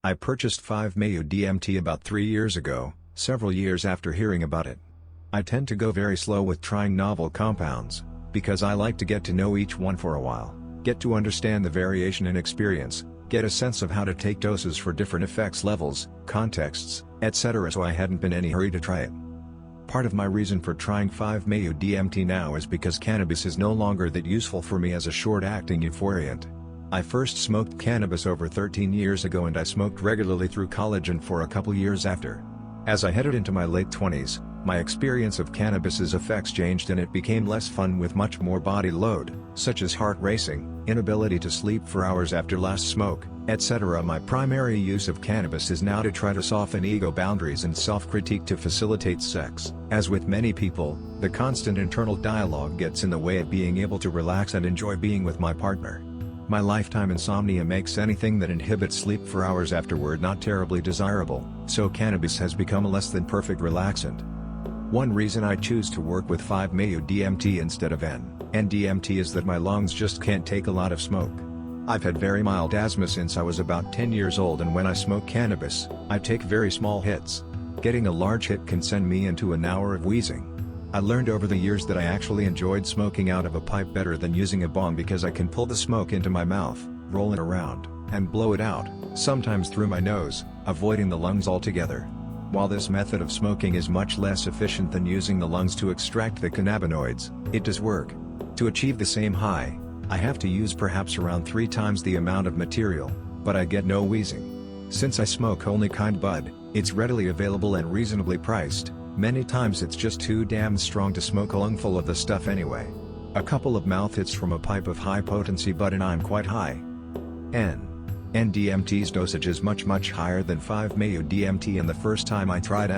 I purchased 5-MeO DMT about 3 years ago, several years after hearing about it. I tend to go very slow with trying novel compounds, because I like to get to know each one for a while, get to understand the variation in experience, get a sense of how to take doses for different effects levels, contexts, etc. So I hadn't been in any hurry to try it. Part of my reason for trying 5-MeO DMT now is because cannabis is no longer that useful for me as a short-acting euphoriant. I first smoked cannabis over 13 years ago and I smoked regularly through college and for a couple years after. As I headed into my late 20s, my experience of cannabis's effects changed and it became less fun with much more body load, such as heart racing, inability to sleep for hours after last smoke, etc. My primary use of cannabis is now to try to soften ego boundaries and self-critique to facilitate sex. As with many people, the constant internal dialogue gets in the way of being able to relax and enjoy being with my partner. My lifetime insomnia makes anything that inhibits sleep for hours afterward not terribly desirable, so cannabis has become a less than perfect relaxant. One reason I choose to work with 5-MeO DMT instead of N-DMT is that my lungs just can't take a lot of smoke. I've had very mild asthma since I was about 10 years old, and when I smoke cannabis, I take very small hits. Getting a large hit can send me into an hour of wheezing. I learned over the years that I actually enjoyed smoking out of a pipe better than using a bong because I can pull the smoke into my mouth, roll it around, and blow it out, sometimes through my nose, avoiding the lungs altogether. While this method of smoking is much less efficient than using the lungs to extract the cannabinoids, it does work. To achieve the same high, I have to use perhaps around 3 times the amount of material, but I get no wheezing. Since I smoke only kind bud, it's readily available and reasonably priced. Many times it's just too damn strong to smoke a lungful of the stuff anyway. A couple of mouth hits from a pipe of high potency bud and I'm quite high. N-DMT's dosage is much higher than 5-MeO DMT, and the first time I tried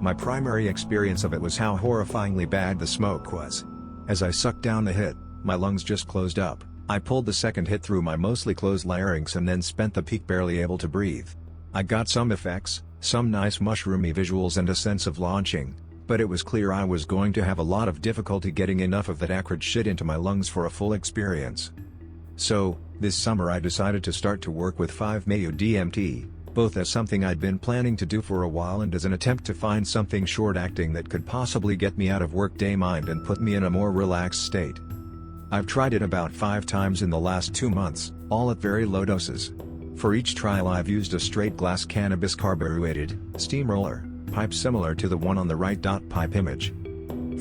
my primary experience of it was how horrifyingly bad the smoke was. As I sucked down the hit, my lungs just closed up. I pulled the second hit through my mostly closed larynx and then spent the peak barely able to breathe. I got some effects, some nice mushroomy visuals and a sense of launching, but it was clear I was going to have a lot of difficulty getting enough of that acrid shit into my lungs for a full experience. So, this summer I decided to start to work with 5-MeO DMT, both as something I'd been planning to do for a while and as an attempt to find something short-acting that could possibly get me out of workday mind and put me in a more relaxed state. I've tried it about 5 times in the last 2 months, all at very low doses. For each trial I've used a straight glass cannabis carbureted, steamroller, pipe similar to the one on the right. Pipe image.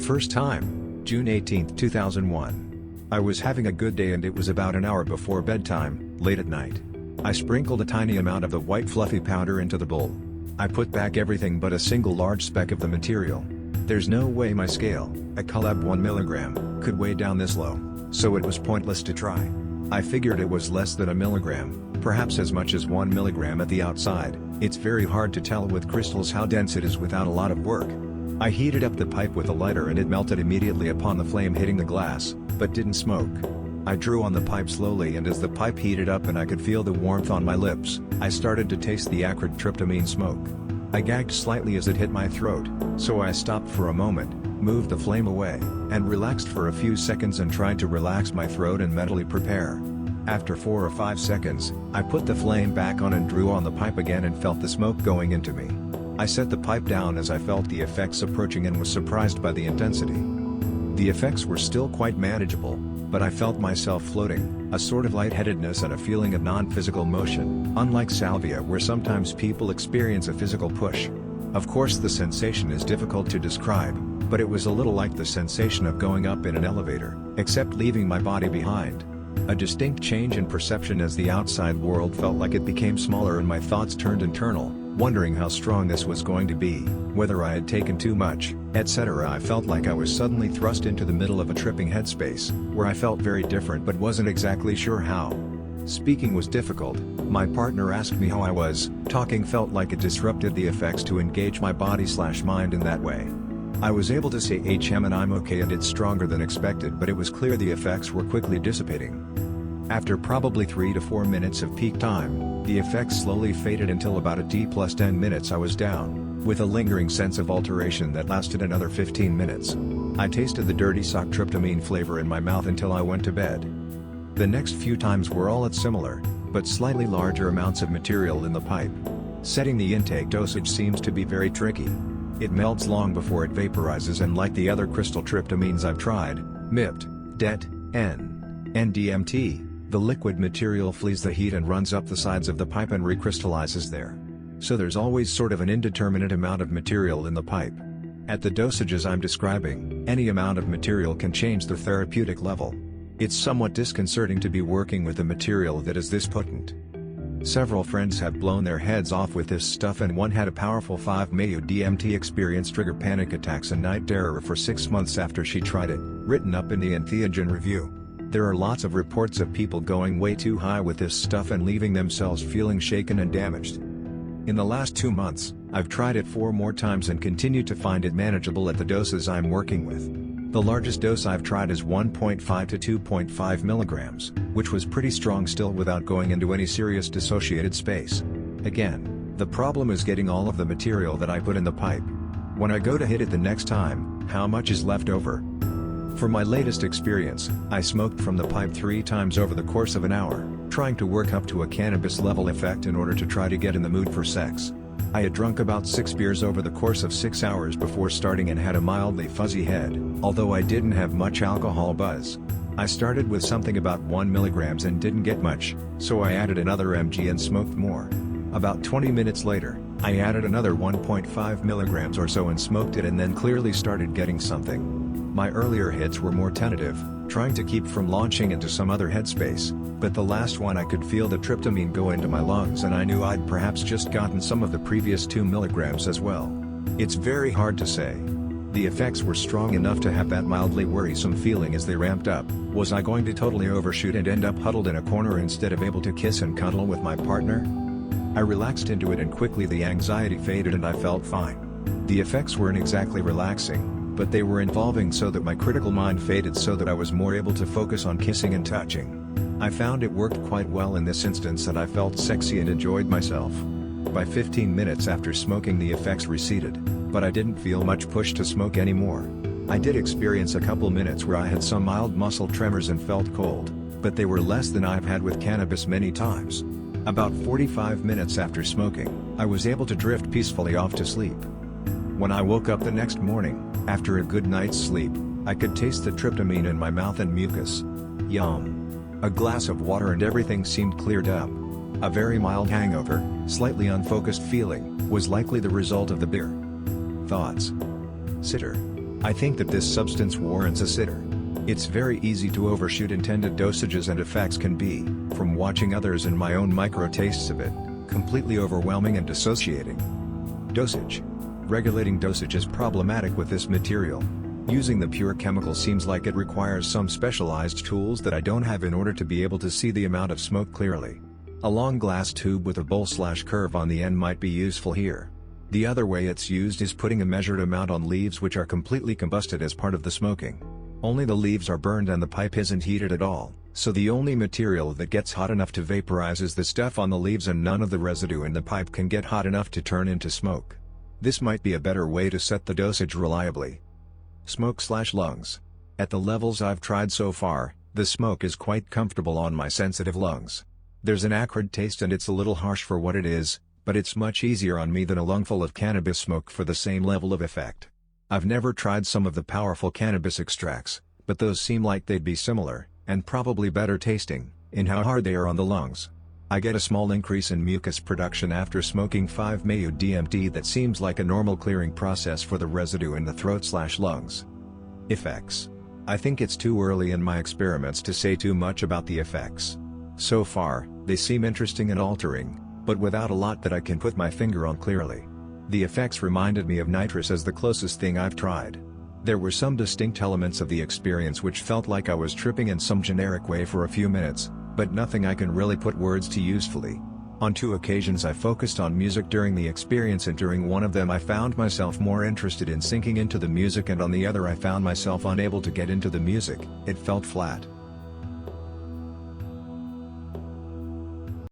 First time, June 18, 2001. I was having a good day and it was about an hour before bedtime, late at night. I sprinkled a tiny amount of the white fluffy powder into the bowl. I put back everything but a single large speck of the material. There's no way my scale, a Collab 1 mg, could weigh down this low, so it was pointless to try. I figured it was less than a milligram, perhaps as much as 1 milligram at the outside. It's very hard to tell with crystals how dense it is without a lot of work. I heated up the pipe with a lighter and it melted immediately upon the flame hitting the glass, but didn't smoke. I drew on the pipe slowly, and as the pipe heated up and I could feel the warmth on my lips, I started to taste the acrid tryptamine smoke. I gagged slightly as it hit my throat, so I stopped for a moment, moved the flame away, and relaxed for a few seconds and tried to relax my throat and mentally prepare. After 4 or 5 seconds, I put the flame back on and drew on the pipe again and felt the smoke going into me. I set the pipe down as I felt the effects approaching and was surprised by the intensity. The effects were still quite manageable, but I felt myself floating, a sort of lightheadedness and a feeling of non-physical motion, unlike salvia where sometimes people experience a physical push. Of course the sensation is difficult to describe, but it was a little like the sensation of going up in an elevator, except leaving my body behind. A distinct change in perception as the outside world felt like it became smaller and my thoughts turned internal, wondering how strong this was going to be, whether I had taken too much, etc. I felt like I was suddenly thrust into the middle of a tripping headspace, where I felt very different but wasn't exactly sure how. Speaking was difficult. My partner asked me how I was. Talking felt like it disrupted the effects to engage my body/mind in that way. I was able to say and I'm okay, and it's stronger than expected, but it was clear the effects were quickly dissipating. After probably 3 to 4 minutes of peak time, the effects slowly faded until about a D+10 minutes I was down, with a lingering sense of alteration that lasted another 15 minutes. I tasted the dirty sock tryptamine flavor in my mouth until I went to bed. The next few times were all at similar, but slightly larger amounts of material in the pipe. Setting the intake dosage seems to be very tricky. It melts long before it vaporizes, and like the other crystal tryptamines I've tried, MIPT, DET, and DMT, the liquid material flees the heat and runs up the sides of the pipe and recrystallizes there. So there's always sort of an indeterminate amount of material in the pipe. At the dosages I'm describing, any amount of material can change the therapeutic level. It's somewhat disconcerting to be working with a material that is this potent. Several friends have blown their heads off with this stuff, and one had a powerful 5-MeO DMT experience trigger panic attacks and night terror for 6 months after she tried it, written up in the Entheogen Review. There are lots of reports of people going way too high with this stuff and leaving themselves feeling shaken and damaged. In the last 2 months, I've tried it 4 more times and continue to find it manageable at the doses I'm working with. The largest dose I've tried is 1.5 to 2.5 milligrams, which was pretty strong still without going into any serious dissociated space. Again, the problem is getting all of the material that I put in the pipe. When I go to hit it the next time, how much is left over? For my latest experience, I smoked from the pipe 3 times over the course of an hour, trying to work up to a cannabis level effect in order to try to get in the mood for sex. I had drunk about 6 beers over the course of 6 hours before starting and had a mildly fuzzy head, although I didn't have much alcohol buzz. I started with something about 1 milligrams and didn't get much, so I added another mg and smoked more. About 20 minutes later, I added another 1.5 milligrams or so and smoked it, and then clearly started getting something. My earlier hits were more tentative, trying to keep from launching into some other headspace, but the last one I could feel the tryptamine go into my lungs, and I knew I'd perhaps just gotten some of the previous 2 milligrams as well. It's very hard to say. The effects were strong enough to have that mildly worrisome feeling as they ramped up. Was I going to totally overshoot and end up huddled in a corner instead of able to kiss and cuddle with my partner? I relaxed into it and quickly the anxiety faded and I felt fine. The effects weren't exactly relaxing, but they were involving so that my critical mind faded so that I was more able to focus on kissing and touching. I found it worked quite well in this instance and I felt sexy and enjoyed myself. By 15 minutes after smoking the effects receded, but I didn't feel much push to smoke anymore. I did experience a couple minutes where I had some mild muscle tremors and felt cold, but they were less than I've had with cannabis many times. About 45 minutes after smoking, I was able to drift peacefully off to sleep. When I woke up the next morning, after a good night's sleep, I could taste the tryptamine in my mouth and mucus. Yum. A glass of water and everything seemed cleared up. A very mild hangover, slightly unfocused feeling, was likely the result of the beer. Thoughts? Sitter. I think that this substance warrants a sitter. It's very easy to overshoot intended dosages, and effects can be, from watching others and my own micro-tastes of it, completely overwhelming and dissociating. Dosage. Regulating dosage is problematic with this material. Using the pure chemical seems like it requires some specialized tools that I don't have in order to be able to see the amount of smoke clearly. A long glass tube with a bowl/curve on the end might be useful here. The other way it's used is putting a measured amount on leaves which are completely combusted as part of the smoking. Only the leaves are burned and the pipe isn't heated at all, so the only material that gets hot enough to vaporize is the stuff on the leaves, and none of the residue in the pipe can get hot enough to turn into smoke. This might be a better way to set the dosage reliably. Smoke/lungs. At the levels I've tried so far, the smoke is quite comfortable on my sensitive lungs. There's an acrid taste and it's a little harsh for what it is, but it's much easier on me than a lungful of cannabis smoke for the same level of effect. I've never tried some of the powerful cannabis extracts, but those seem like they'd be similar, and probably better tasting, in how hard they are on the lungs. I get a small increase in mucus production after smoking 5-MeO DMT that seems like a normal clearing process for the residue in the throat/lungs. Effects. I think it's too early in my experiments to say too much about the effects. So far, they seem interesting and altering, but without a lot that I can put my finger on clearly. The effects reminded me of nitrous as the closest thing I've tried. There were some distinct elements of the experience which felt like I was tripping in some generic way for a few minutes, but nothing I can really put words to usefully. On 2 occasions I focused on music during the experience, and during one of them I found myself more interested in sinking into the music, and on the other I found myself unable to get into the music. It felt flat.